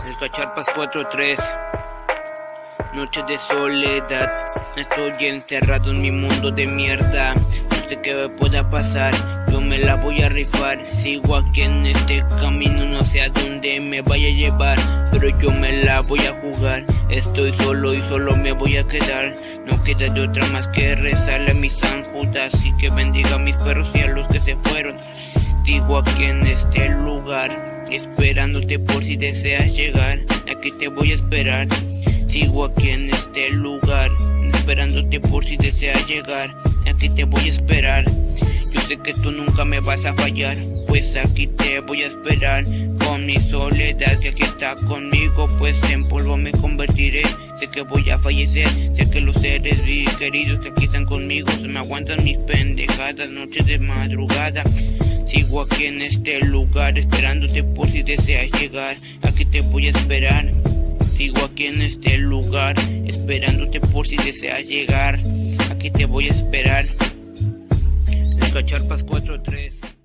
El Cacharpas 4-3. Noche de soledad. Estoy encerrado en mi mundo de mierda. No sé qué me pueda pasar. Yo me la voy a rifar. Sigo aquí en este camino. No sé a dónde me vaya a llevar, pero yo me la voy a jugar. Estoy solo y solo me voy a quedar. No queda de otra más que rezarle a mi San Judas y que bendiga a mis perros y a los que se fueron. Digo aquí en este lugar, esperándote por si deseas llegar. Aquí te voy a esperar. Sigo aquí en este lugar, esperándote por si deseas llegar. Aquí te voy a esperar. Yo sé que tú nunca me vas a fallar, pues aquí te voy a esperar. Con mi soledad que aquí está conmigo, pues en polvo me convertiré. Sé que voy a fallecer, sé que los seres queridos que aquí están conmigo se me aguantan mis pendejadas, noches de madrugada. Sigo aquí en este lugar, esperándote por si deseas llegar. Aquí te voy a esperar. Sigo aquí en este lugar, esperándote por si deseas llegar. Aquí te voy a esperar. El Cacharpas 4-3.